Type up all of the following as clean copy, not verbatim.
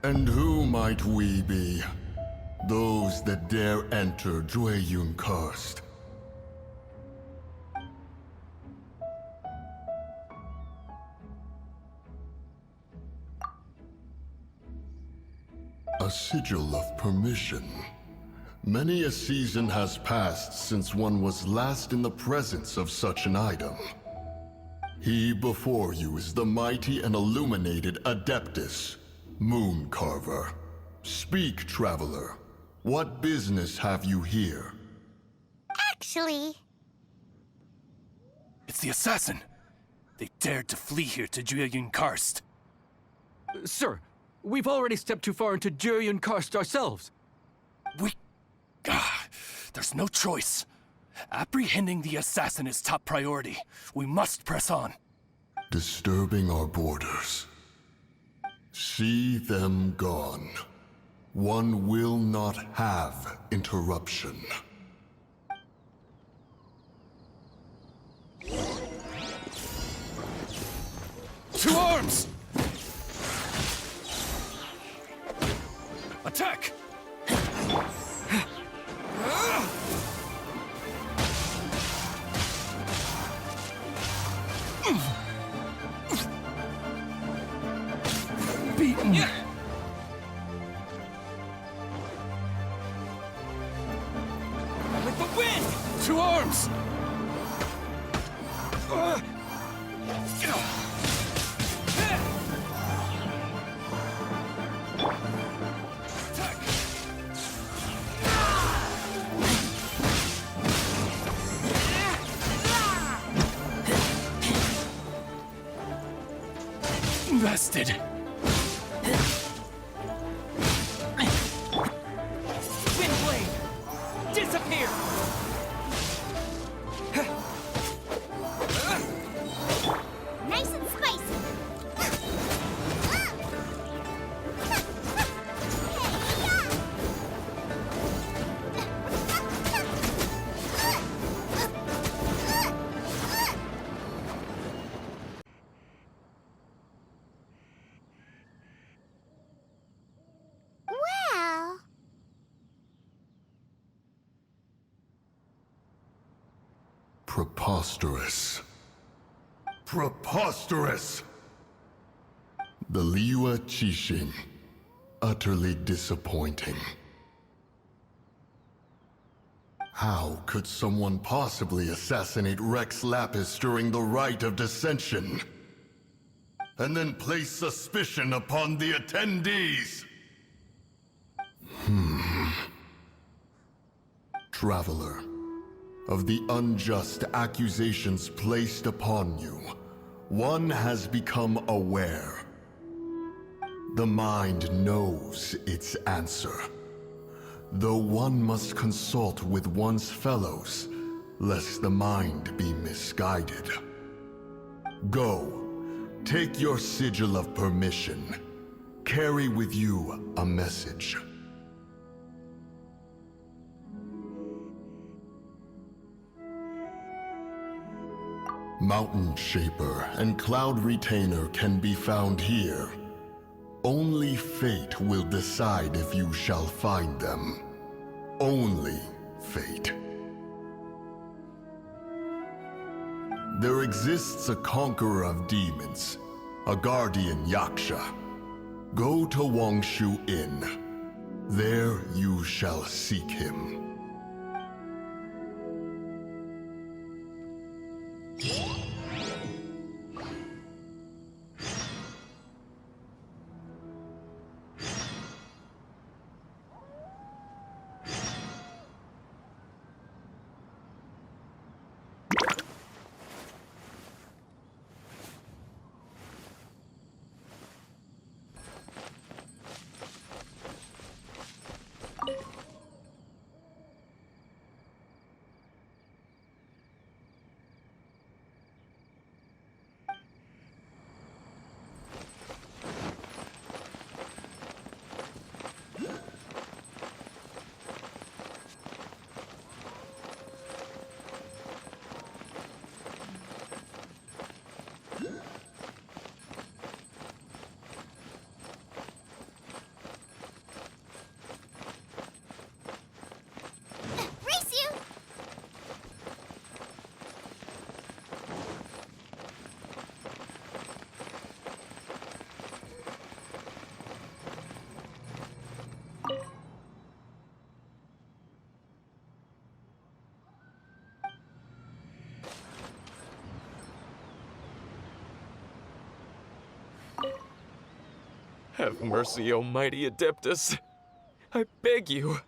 And who might we be? Those that dare enter Liyue Cursed. A sigil of permission. Many a season has passed since one was last in the presence of such an item. He before you is the mighty and illuminated Adeptus, Moon Carver. Speak, traveler. What business have you here? Actually... It's the assassin! They dared to flee here to Liyue Cursed. Sir, we've already stepped too far into Liyue Cursed ourselves. There's no choice. Apprehending the assassin is top priority. We must press on. Disturbing our borders. See them gone. One will not have interruption. To arms! Attack! Beaten! With the wind! To arms! Bested. Windblade! Disappear! Nice and spicy! Well... Preposterous. Preposterous! The Liyue Qixing. Utterly disappointing. How could someone possibly assassinate Rex Lapis during the Rite of Dissension? And then place suspicion upon the attendees? Traveler, of the unjust accusations placed upon you, one has become aware. The mind knows its answer, though one must consult with one's fellows, lest the mind be misguided. Go, take your sigil of permission. Carry with you a message. Mountain Shaper and Cloud Retainer can be found here. Only fate will decide if you shall find them. Only fate. There exists a conqueror of demons, a guardian Yaksha. Go to Wangshu Inn. There you shall seek him. Race you! Have mercy, O mighty Adeptus. I beg you,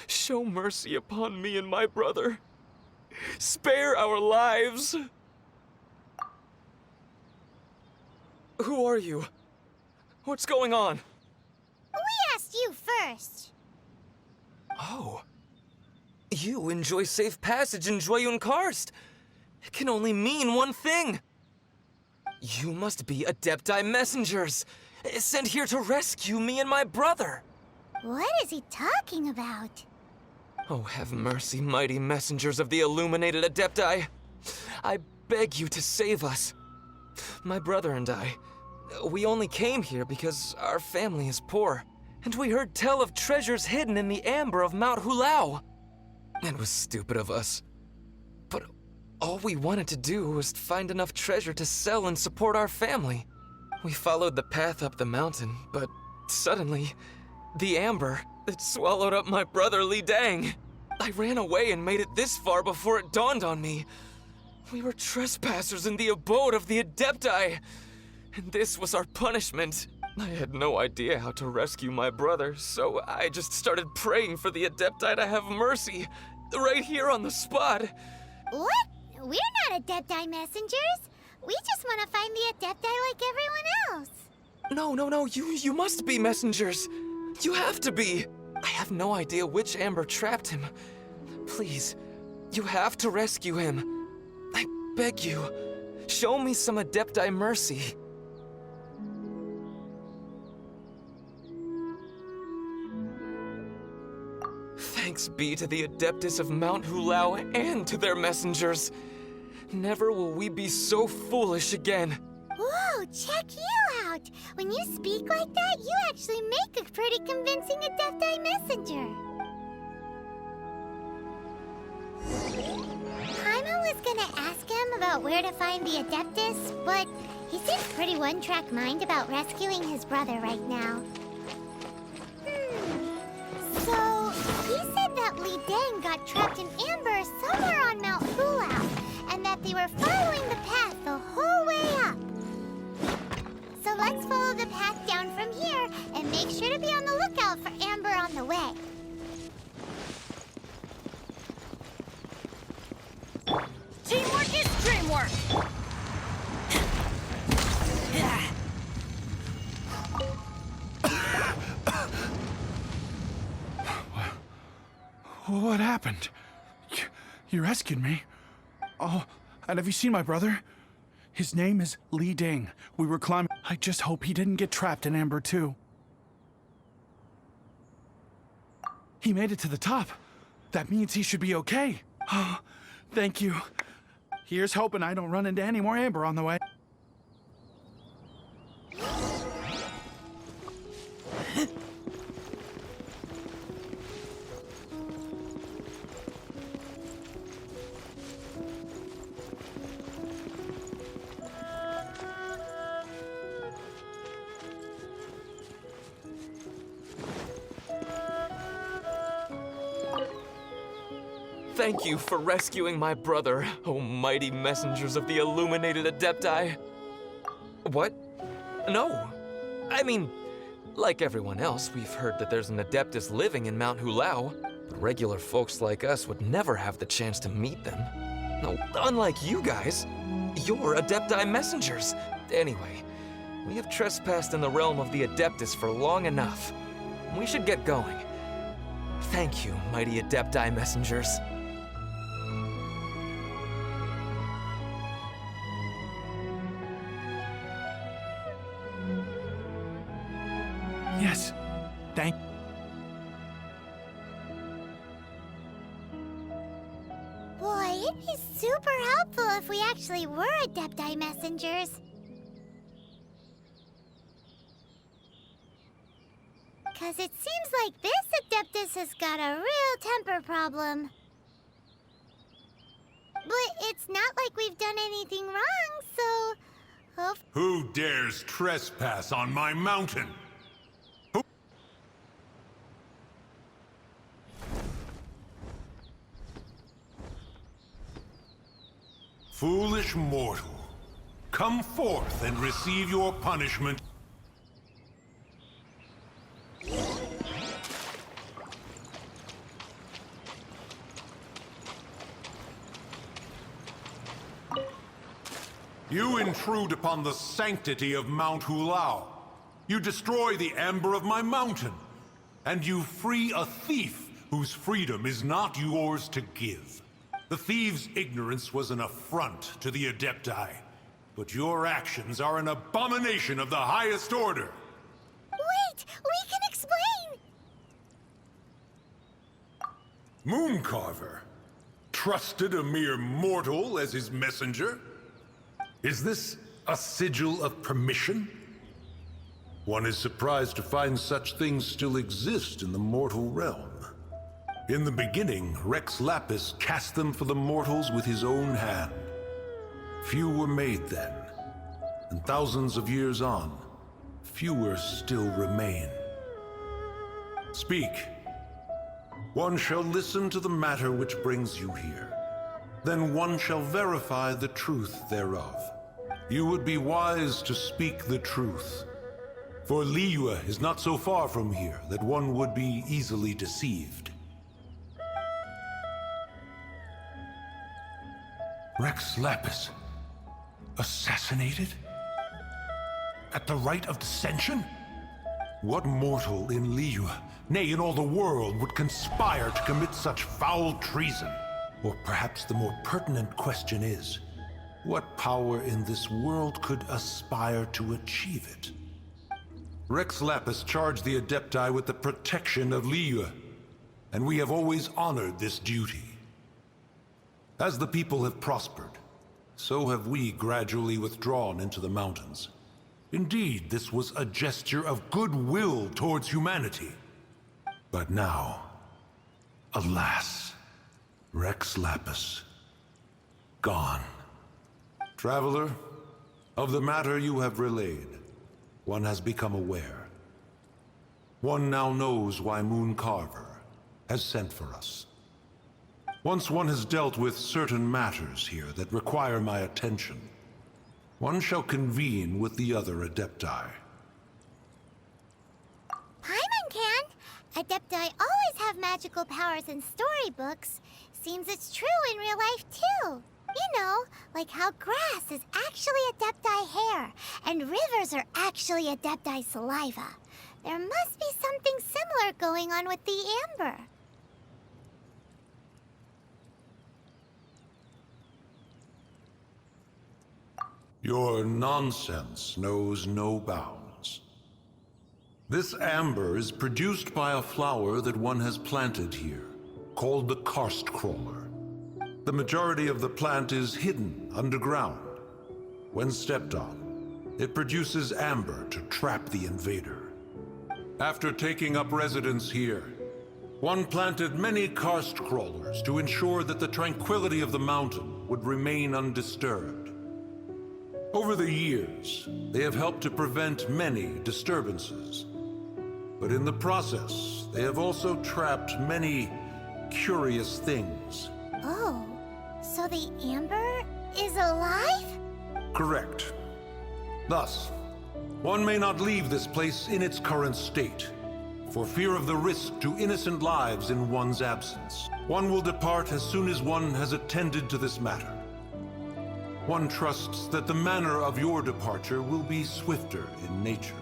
show mercy upon me and my brother. Spare our lives. Who are you? What's going on? We asked you first. Oh. You enjoy safe passage in Jueyun Karst. It can only mean one thing. You must be Adepti messengers, sent here to rescue me and my brother. What is he talking about? Oh, have mercy, mighty messengers of the illuminated Adepti. I beg you to save us. My brother and I, we only came here because our family is poor, and we heard tell of treasures hidden in the amber of Mount Hulao. It was stupid of us. But all we wanted to do was find enough treasure to sell and support our family. We followed the path up the mountain, but suddenly, the amber, it swallowed up my brother Li Dang. I ran away and made it this far before it dawned on me. We were trespassers in the abode of the Adepti, and this was our punishment. I had no idea how to rescue my brother, so I just started praying for the Adepti to have mercy, right here on the spot. What? We're not Adepti messengers. We just want to find the Adepti like everyone else. No, you must be messengers. You have to be. I have no idea which amber trapped him. Please, you have to rescue him. I beg you, show me some Adepti mercy. Thanks be to the Adeptus of Mount Hulao and to their messengers. Never will we be so foolish again. Whoa, check you out! When you speak like that, you actually make a pretty convincing Adepti messenger. Paimon was gonna ask him about where to find the Adeptus, but he seems pretty one-track mind about rescuing his brother right now. So, he said that Li Dang got trapped in amber somewhere on Mount Hulao, and that they were following the path the whole way up. So let's follow the path down from here and make sure to be on the lookout for amber on the way. What happened? You rescued me. Oh, and have you seen my brother? His name is Liyue. We were climbing. I just hope he didn't get trapped in Amber too. He made it to the top. That means he should be okay. Oh, thank you. Here's hoping I don't run into any more Amber on the way. Thank you for rescuing my brother, O mighty messengers of the illuminated Adepti. What? No. I mean, like everyone else, we've heard that there's an Adeptus living in Mount Hulao, but regular folks like us would never have the chance to meet them. No, unlike you guys, you're Adepti messengers. Anyway, we have trespassed in the realm of the Adeptus for long enough. We should get going. Thank you, mighty Adepti messengers. Yes. Thank. Boy, it'd be super helpful if we actually were Adepti messengers. Because it seems like this Adeptus has got a real temper problem. But it's not like we've done anything wrong, so... Who dares trespass on my mountain? Foolish mortal, come forth and receive your punishment. You intrude upon the sanctity of Mount Hulao. You destroy the amber of my mountain. And you free a thief whose freedom is not yours to give. The thief's ignorance was an affront to the Adepti, but your actions are an abomination of the highest order. Wait! We can explain! Mooncarver trusted a mere mortal as his messenger? Is this a sigil of permission? One is surprised to find such things still exist in the mortal realm. In the beginning, Rex Lapis cast them for the mortals with his own hand. Few were made then, and thousands of years on, fewer still remain. Speak. One shall listen to the matter which brings you here. Then one shall verify the truth thereof. You would be wise to speak the truth. For Liyue is not so far from here that one would be easily deceived. Rex Lapis, assassinated? At the rite of dissension? What mortal in Liyue, nay, in all the world, would conspire to commit such foul treason? Or perhaps the more pertinent question is, what power in this world could aspire to achieve it? Rex Lapis charged the Adepti with the protection of Liyue, and we have always honored this duty. As the people have prospered, so have we gradually withdrawn into the mountains. Indeed, this was a gesture of goodwill towards humanity. But now, alas, Rex Lapis, gone. Traveler, of the matter you have relayed, one has become aware. One now knows why Mooncarver has sent for us. Once one has dealt with certain matters here that require my attention, one shall convene with the other Adepti. Paimon can! Adepti always have magical powers in storybooks. Seems it's true in real life, too. You know, like how grass is actually Adepti hair, and rivers are actually Adepti saliva. There must be something similar going on with the amber. Your nonsense knows no bounds. This amber is produced by a flower that one has planted here, called the karst crawler. The majority of the plant is hidden underground. When stepped on, it produces amber to trap the invader. After taking up residence here, one planted many karst crawlers to ensure that the tranquility of the mountain would remain undisturbed. Over the years, they have helped to prevent many disturbances. But in the process, they have also trapped many curious things. Oh, so the amber is alive? Correct. Thus, one may not leave this place in its current state, for fear of the risk to innocent lives in one's absence. One will depart as soon as one has attended to this matter. One trusts that the manner of your departure will be swifter in nature.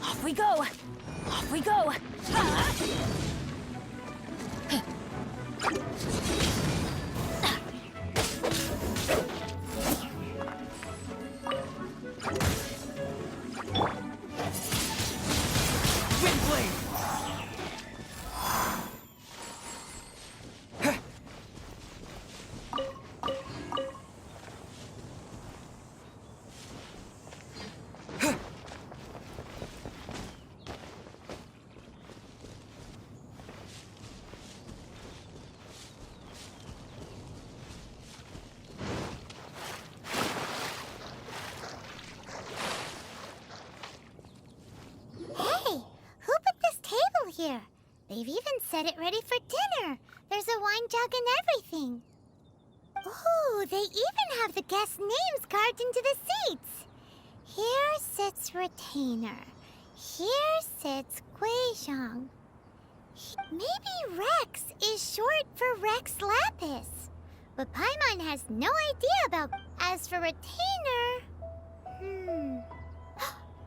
Off we go! Off we go! Windblade! Hey, who put this table here? They've even set it ready for dinner. There's a wine jug and everything. Ooh, they even have the guests' names carved into the seats. Here sits Retainer. Here sits Guizhong. Maybe Rex is short for Rex Lapis. But Paimon has no idea about... As for Retainer...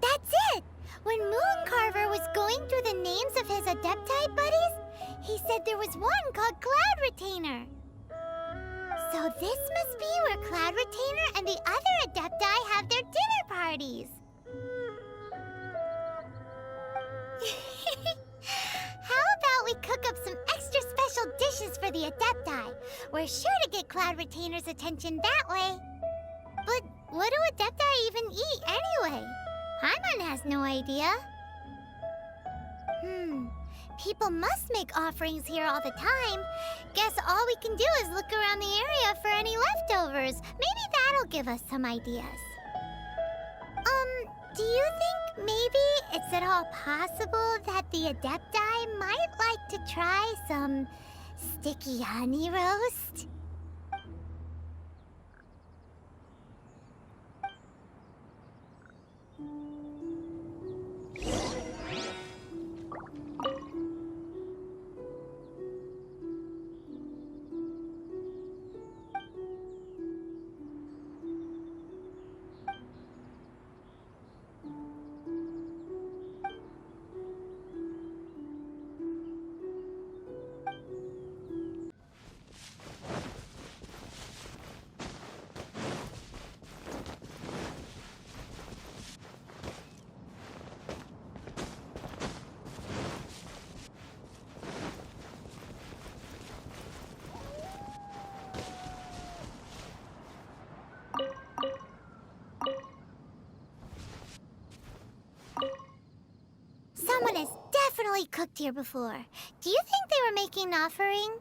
That's it! When Mooncarver was going through the names of his Adepti buddies, he said there was one called Cloud Retainer. So this must be where Cloud Retainer and the other Adepti have their dinner parties. How about we cook up some extra special dishes for the Adepti? We're sure to get Cloud Retainer's attention that way. But what do Adepti even eat anyway? Paimon has no idea. People must make offerings here all the time. Guess all we can do is look around the area for any leftovers. Maybe that'll give us some ideas. Do you think maybe it's at all possible that the Adepti might like to try some sticky honey roast? Someone has definitely cooked here before. Do you think they were making an offering?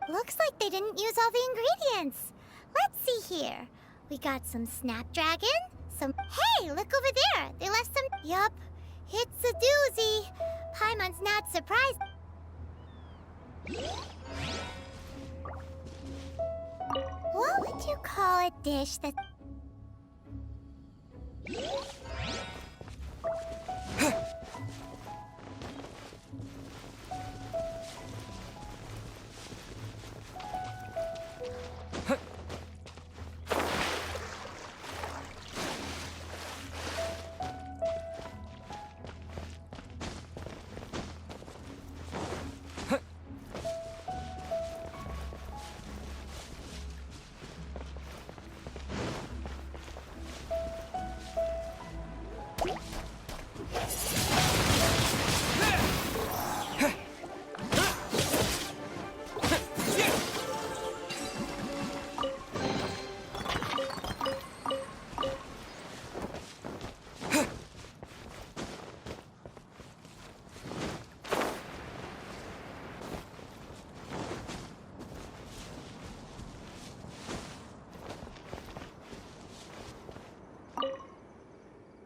Looks like they didn't use all the ingredients. Let's see here. We got some snapdragon, some... Hey, look over there. They left some... Yup, it's a doozy. Paimon's not surprised. a dish that...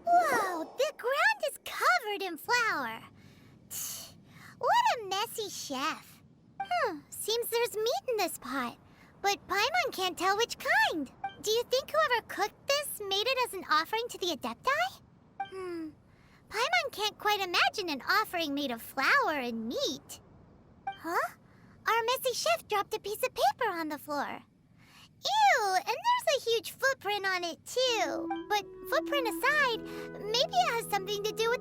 Whoa, the ground is covered in flour. What a messy chef. Seems there's meat in this pot, but Paimon can't tell which kind. Do you think whoever cooked this made it as an offering to the Adepti? Paimon can't quite imagine an offering made of flour and meat. Huh? Our messy chef dropped a piece of paper on the floor. Ew, and there's a huge footprint on it too. But footprint aside, maybe it has something to do with...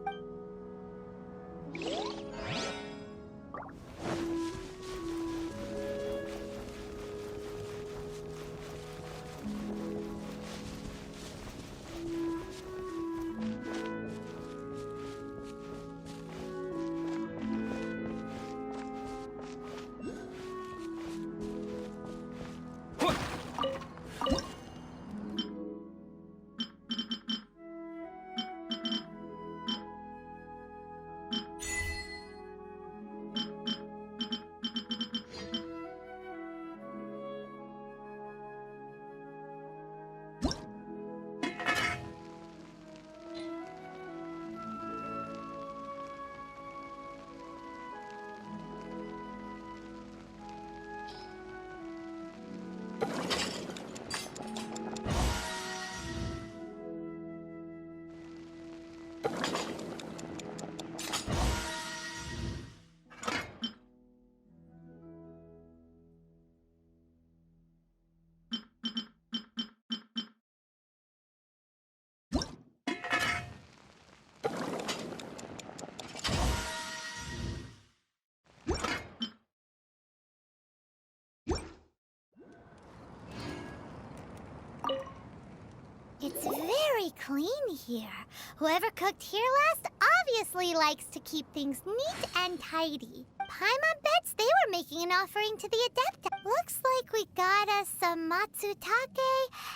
It's very clean here. Whoever cooked here last obviously likes to keep things neat and tidy. Paimon bets they were making an offering to the Adepta. Looks like we got us some matsutake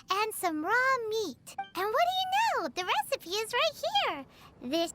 and some raw meat. And what do you know? The recipe is right here. This...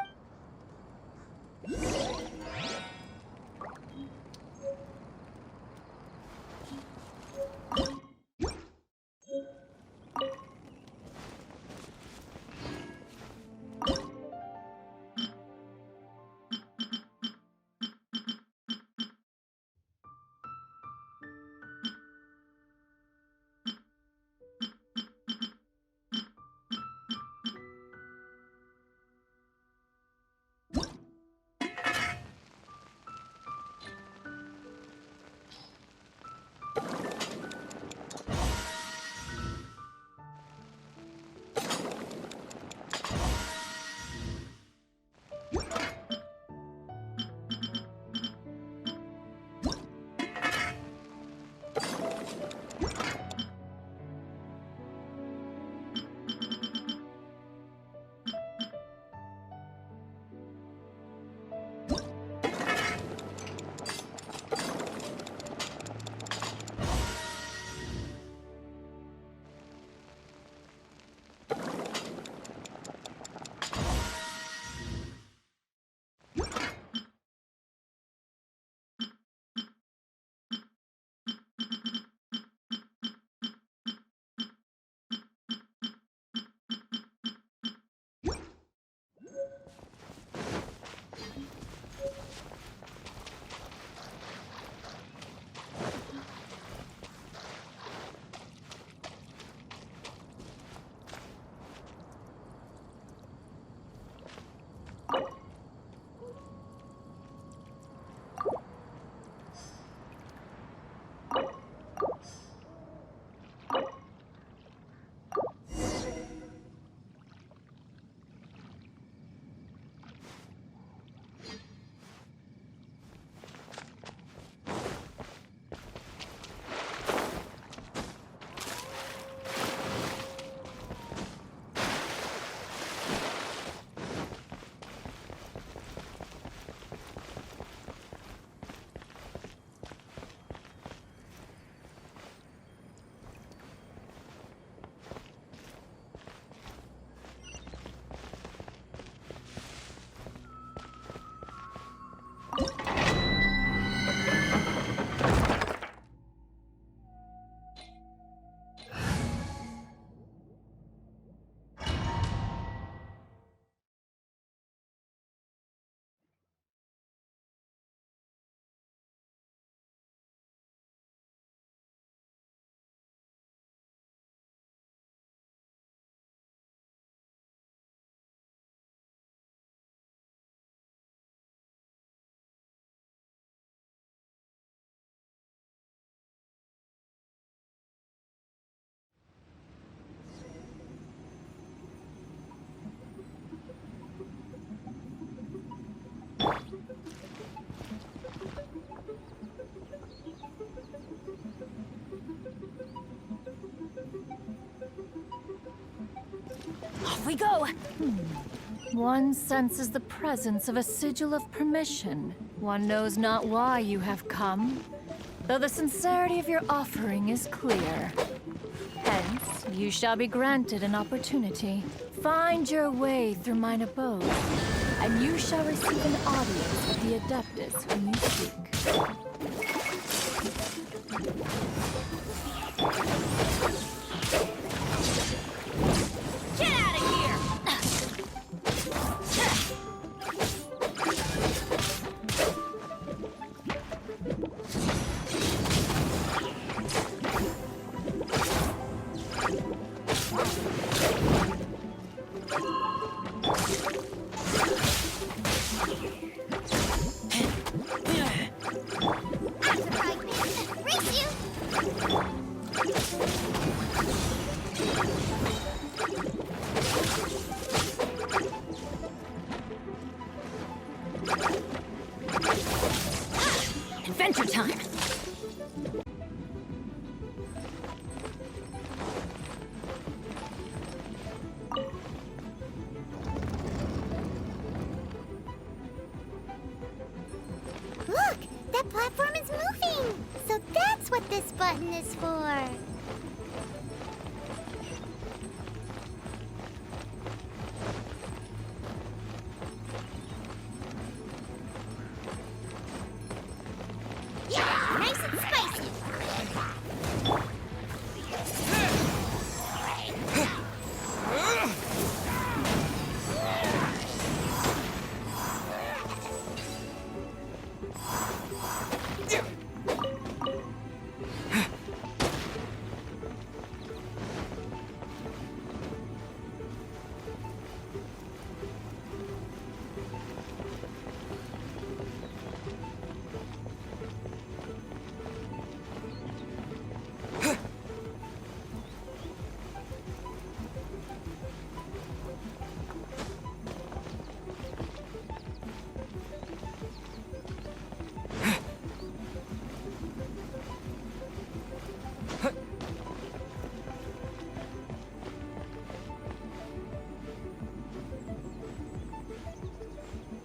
One senses the presence of a sigil of permission. One knows not why you have come, though the sincerity of your offering is clear. Hence, you shall be granted an opportunity. Find your way through mine abode, and you shall receive an audience with the Adeptus whom you seek. Get out of here! Adventure time! Look! That platform is moving! So that's what this button is for! Yeah! Nice and spicy!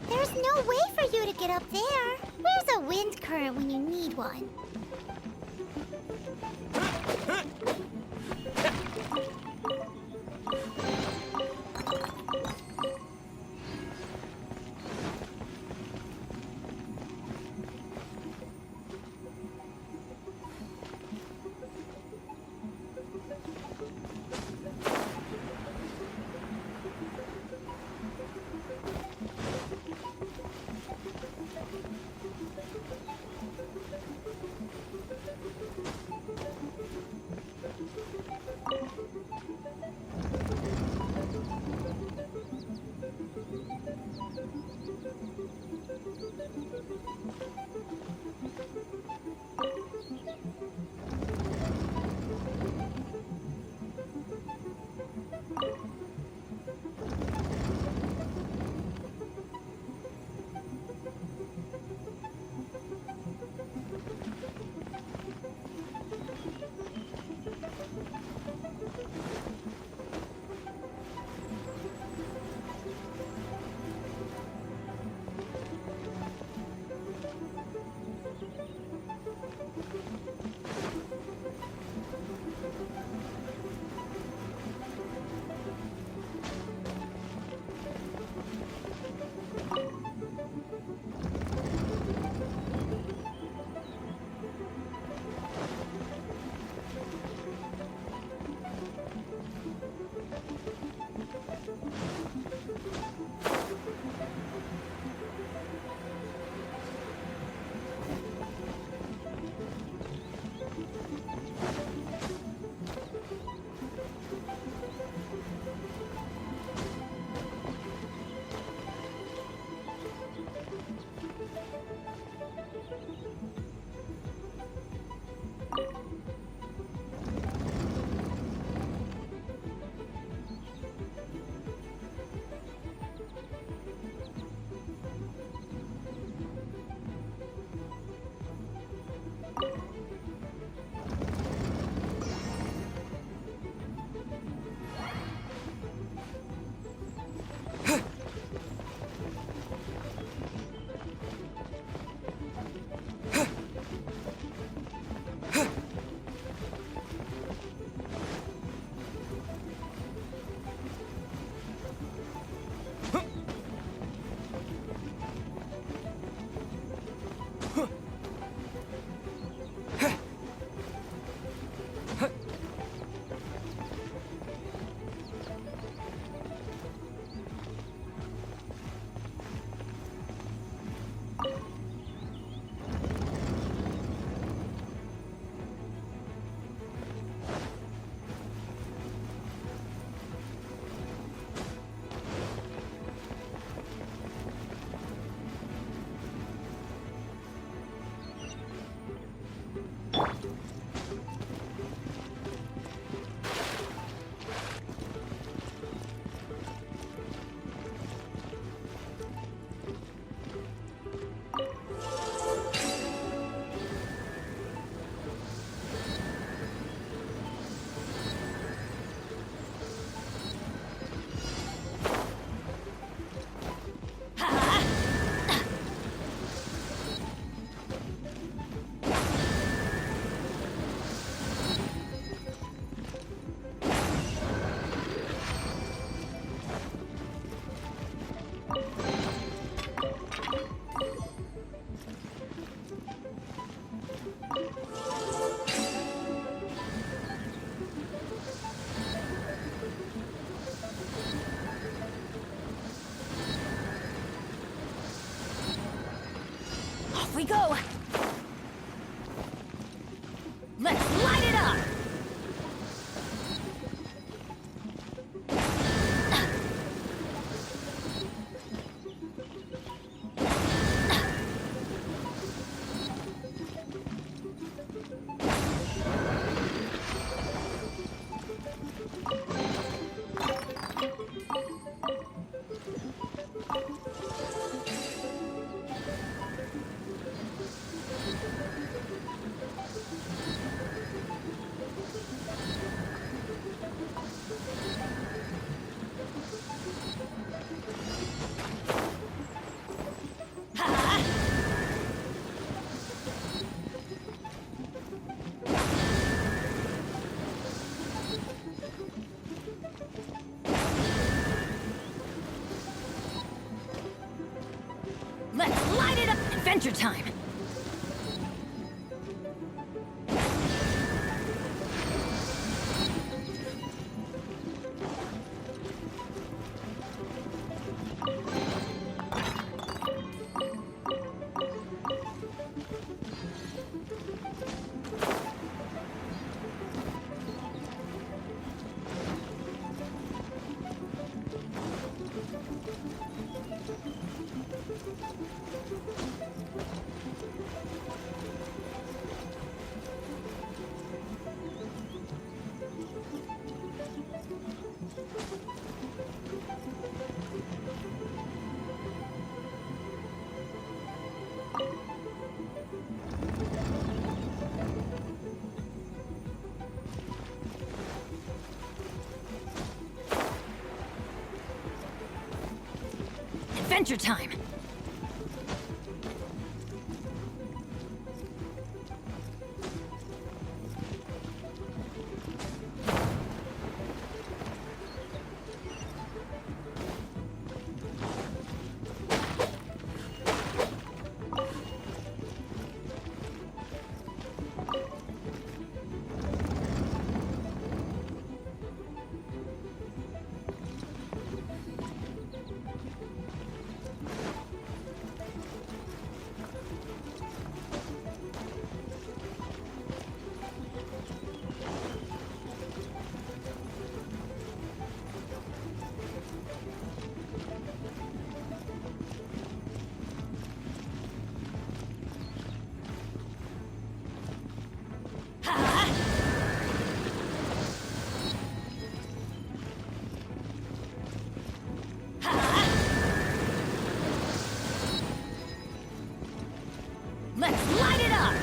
There's no way for you to get up there. Where's a wind current when you need one? Off we go! Let's light it up! Let's light it up! Adventure time! Adventure time! Let's light it up!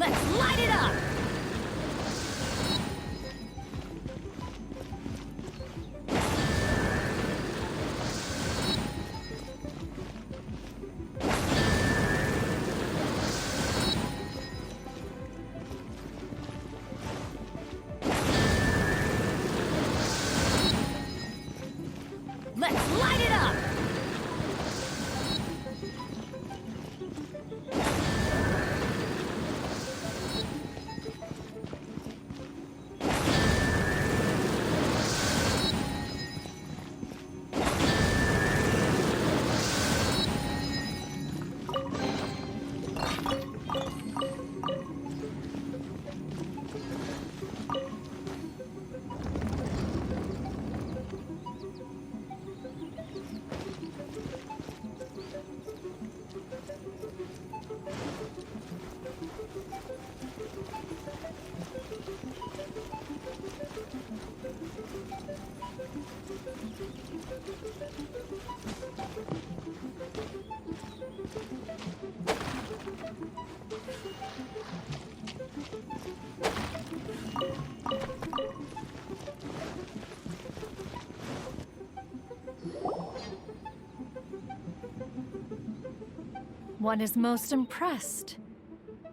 Let's light it up! Let's light it up! One is most impressed.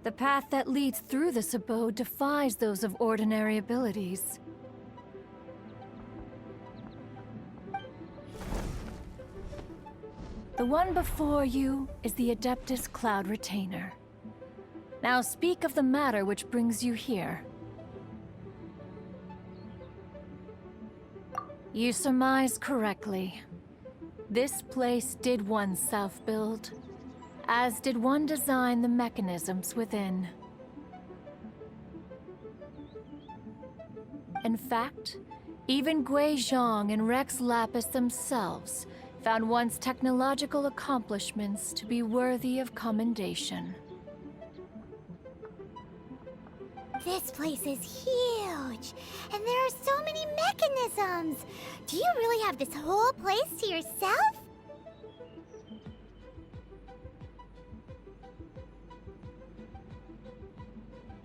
The path that leads through this abode defies those of ordinary abilities. The one before you is the Adeptus Cloud Retainer. Now speak of the matter which brings you here. You surmise correctly. This place did once self-build, as did one design the mechanisms within. In fact, even Gui Zhang and Rex Lapis themselves found once technological accomplishments to be worthy of commendation. This place is huge, and there are so many mechanisms. Do you really have this whole place to yourself?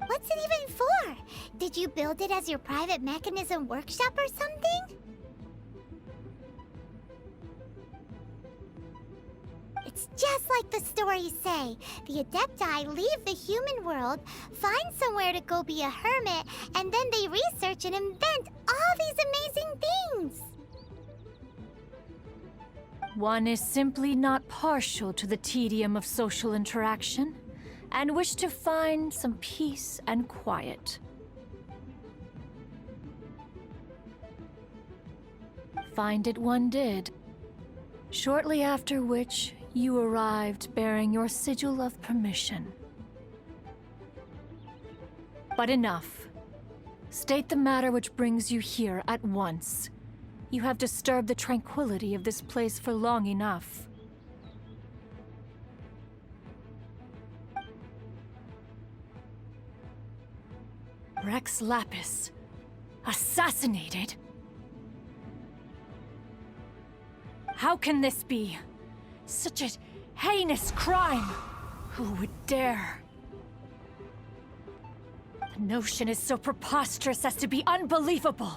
What's it even for? Did you build it as your private mechanism workshop or something? It's just like the stories say. The Adepti leave the human world, find somewhere to go be a hermit, and then they research and invent all these amazing things. One is simply not partial to the tedium of social interaction, and wish to find some peace and quiet. Find it one did. Shortly after which, you arrived bearing your sigil of permission. But enough. State the matter which brings you here at once. You have disturbed the tranquility of this place for long enough. Rex Lapis, assassinated? How can this be? Such a heinous crime! Who would dare? The notion is so preposterous as to be unbelievable.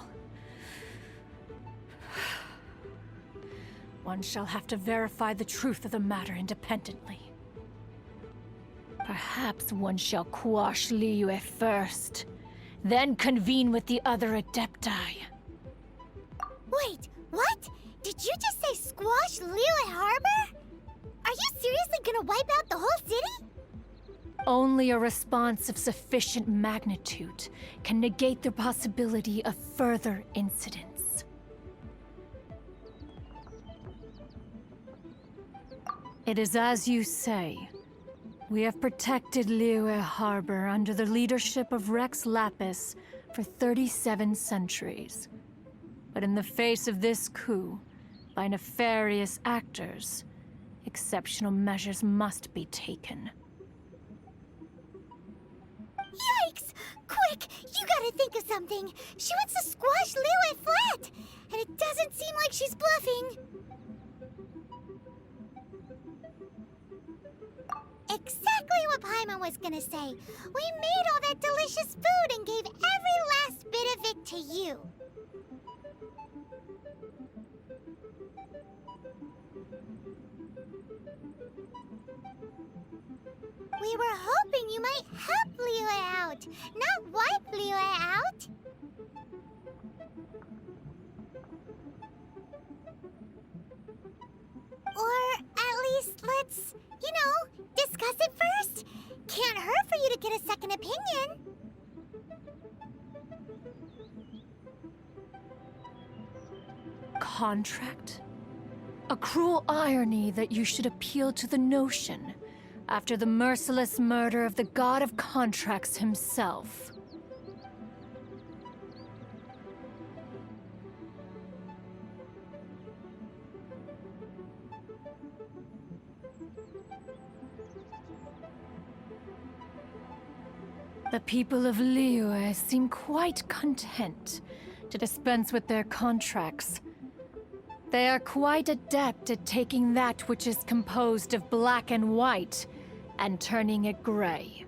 One shall have to verify the truth of the matter independently. Perhaps one shall quash Liyue first, then convene with the other Adepti. Wait, what? Did you just say squash Liyue Harbor? Are you seriously gonna wipe out the whole city? Only a response of sufficient magnitude can negate the possibility of further incidents. It is as you say. We have protected Liyue Harbor under the leadership of Rex Lapis for 37 centuries. But in the face of this coup, by nefarious actors, exceptional measures must be taken. Yikes! Quick! You gotta think of something! She wants to squash Liyue flat! And it doesn't seem like she's bluffing! Exactly what Paimon was gonna say! We made all that delicious food and gave every last bit of it to you! We were hoping you might help Liyue out, not wipe Liyue out. Or at least let's, discuss it first. Can't hurt for you to get a second opinion. Contract? A cruel irony that you should appeal to the notion after the merciless murder of the god of contracts himself. The people of Liyue seem quite content to dispense with their contracts. They are quite adept at taking that which is composed of black and white and turning it gray.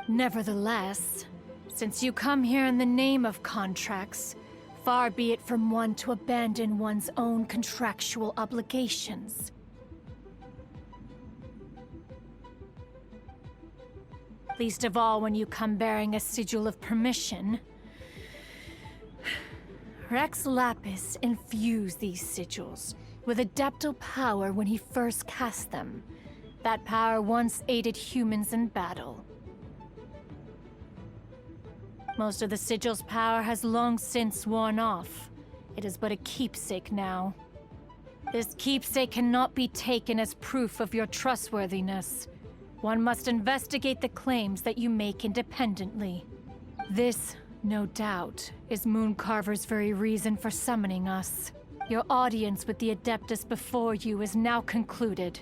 Nevertheless, since you come here in the name of contracts, far be it from one to abandon one's own contractual obligations. Least of all when you come bearing a sigil of permission. Rex Lapis infused these sigils with adeptal power when he first cast them. That power once aided humans in battle. Most of the sigil's power has long since worn off. It is but a keepsake now. This keepsake cannot be taken as proof of your trustworthiness. One must investigate the claims that you make independently. This, no doubt, is Mooncarver's very reason for summoning us. Your audience with the Adeptus before you is now concluded.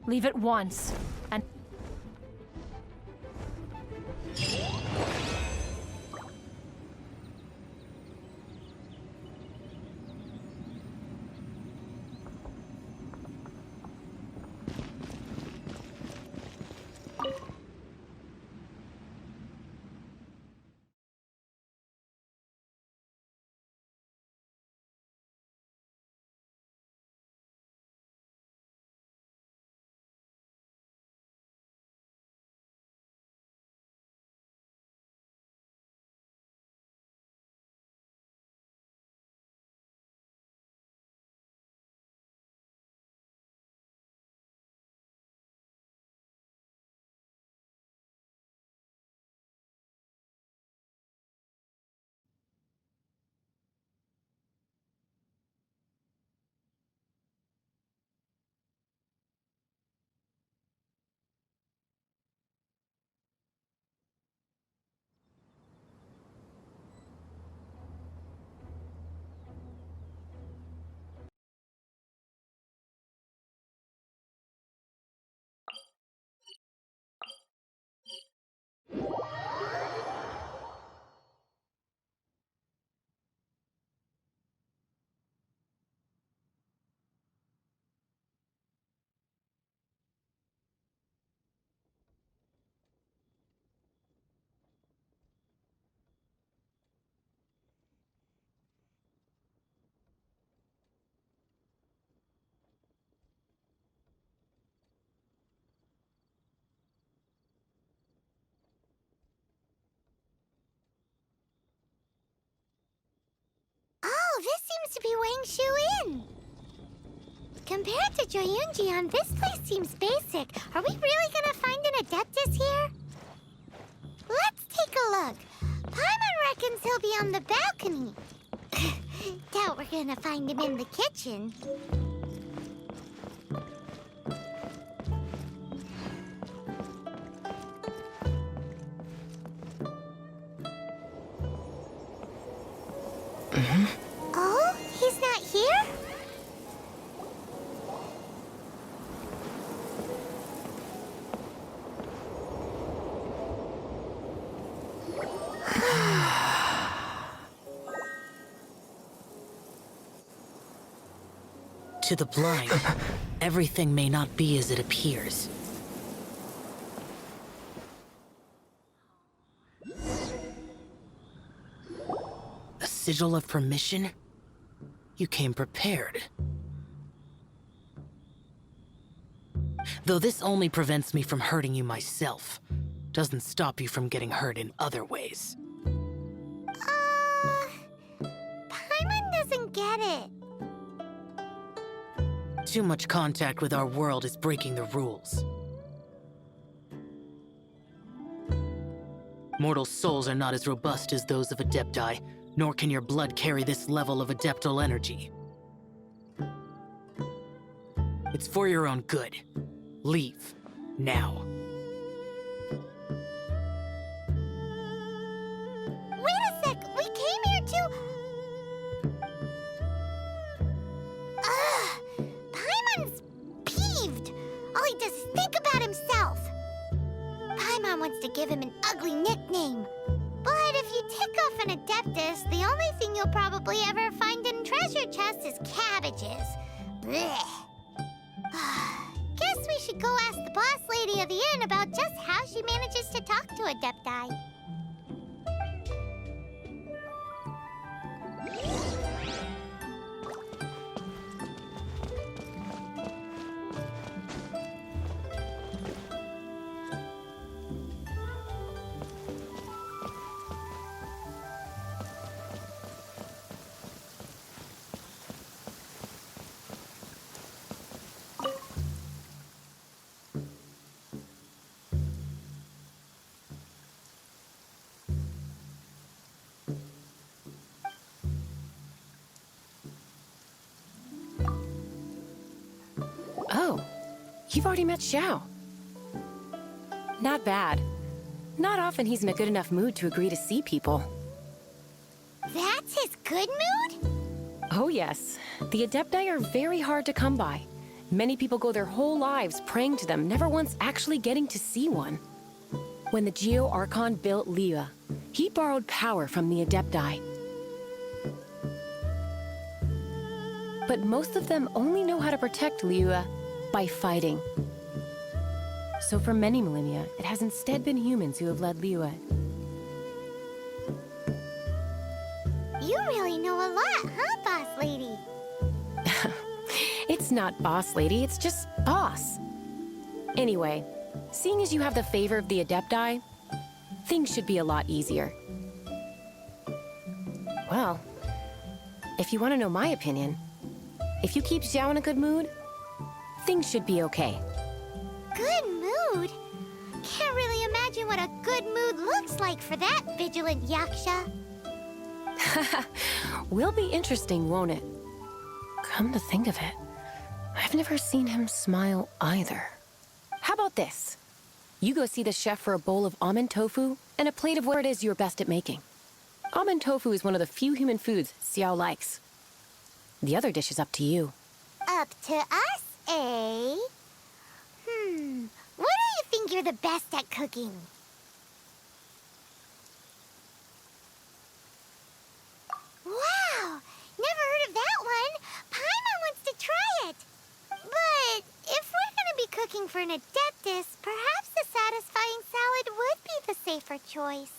Leave at once, and... Oh, this seems to be Wang Shu Inn. Compared to Joyunjian, this place seems basic. Are we really gonna find an Adeptus here? Let's take a look. Paimon reckons he'll be on the balcony. Doubt we're gonna find him in the kitchen. Oh, he's not here? To the blind, everything may not be as it appears. A sigil of permission? You came prepared. Though this only prevents me from hurting you myself, doesn't stop you from getting hurt in other ways. Paimon doesn't get it. Too much contact with our world is breaking the rules. Mortal souls are not as robust as those of Adepti, nor can your blood carry this level of adeptal energy. It's for your own good. Leave. Now. Wait a sec, we came here to... Paimon's peeved. All he does is think about himself. Paimon wants to give him an ugly nickname. But if you tick off an Adeptus, the only thing you'll probably ever find in treasure chests is cabbages. Blech. Guess we should go ask the boss lady of the inn about just how she manages to talk to Adepti. You've already met Xiao. Not bad. Not often he's in a good enough mood to agree to see people. That's his good mood? Oh yes. The Adepti are very hard to come by. Many people go their whole lives praying to them, never once actually getting to see one. When the Geo Archon built Liyue, he borrowed power from the Adepti. But most of them only know how to protect Liyue by fighting. So for many millennia, it has instead been humans who have led Liyue. You really know a lot, huh, boss lady? It's not boss lady, it's just boss. Anyway, seeing as you have the favor of the Adepti, things should be a lot easier. Well, if you want to know my opinion, if you keep Xiao in a good mood, things should be okay. Good mood? Can't really imagine what a good mood looks like for that vigilant yaksha. Will be interesting, won't it? Come to think of it, I've never seen him smile either. How about this? You go see the chef for a bowl of almond tofu and a plate of what it is you're best at making. Almond tofu is one of the few human foods Xiao likes. The other dish is up to you. Up to us, eh? What do you think you're the best at cooking? Wow! Never heard of that one! Paimon wants to try it! But if we're gonna be cooking for an Adeptus, perhaps a satisfying salad would be the safer choice.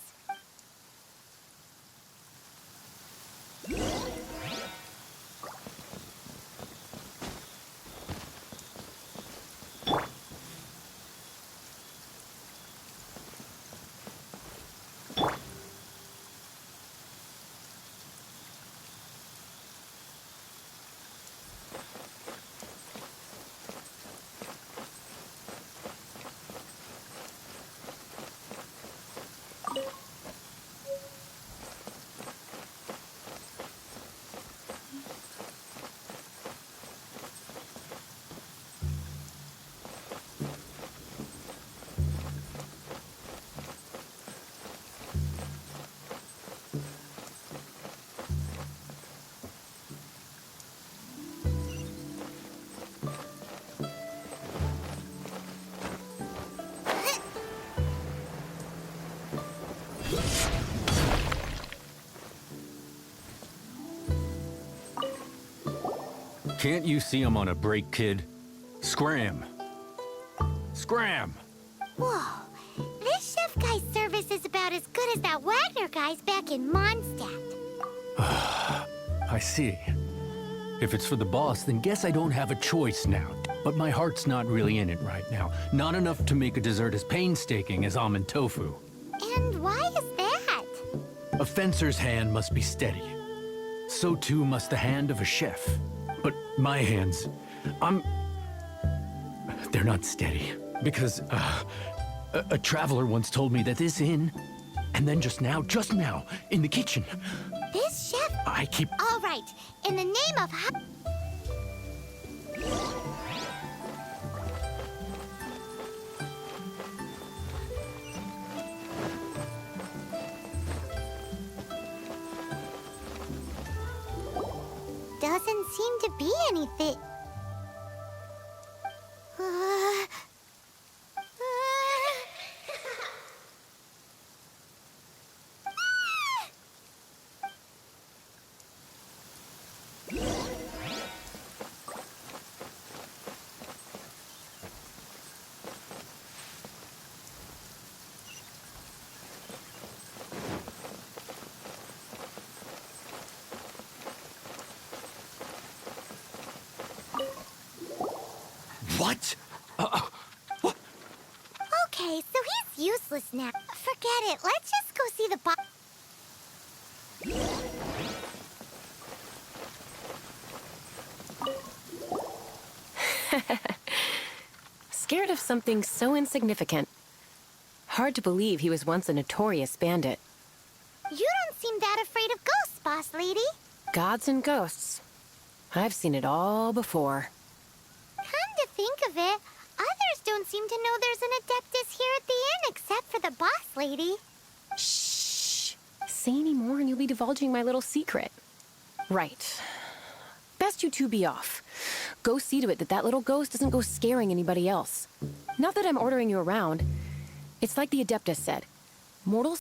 Can't you see I'm on a break, kid? Scram! Scram! Whoa, this chef guy's service is about as good as that Wagner guy's back in Mondstadt. I see. If it's for the boss, then guess I don't have a choice now. But my heart's not really in it right now. Not enough to make a dessert as painstaking as almond tofu. And why is that? A fencer's hand must be steady. So too must the hand of a chef. But my hands, they're not steady. Because, a traveler once told me that this inn, and then just now, in the kitchen. This chef? I keep... All right, in the name of... Doesn't seem to be anything. What? Okay, so he's useless now. Forget it. Let's just go see the boss. Scared of something so insignificant. Hard to believe he was once a notorious bandit. You don't seem that afraid of ghosts, boss lady. Gods and ghosts. I've seen it all before. Come to think of it, I don't seem to know there's an Adeptus here at the inn except for the boss lady. Shh. Say any more and you'll be divulging my little secret. Right. Best you two be off. Go see to it that that little ghost doesn't go scaring anybody else. Not that I'm ordering you around. It's like the Adeptus said. Mortals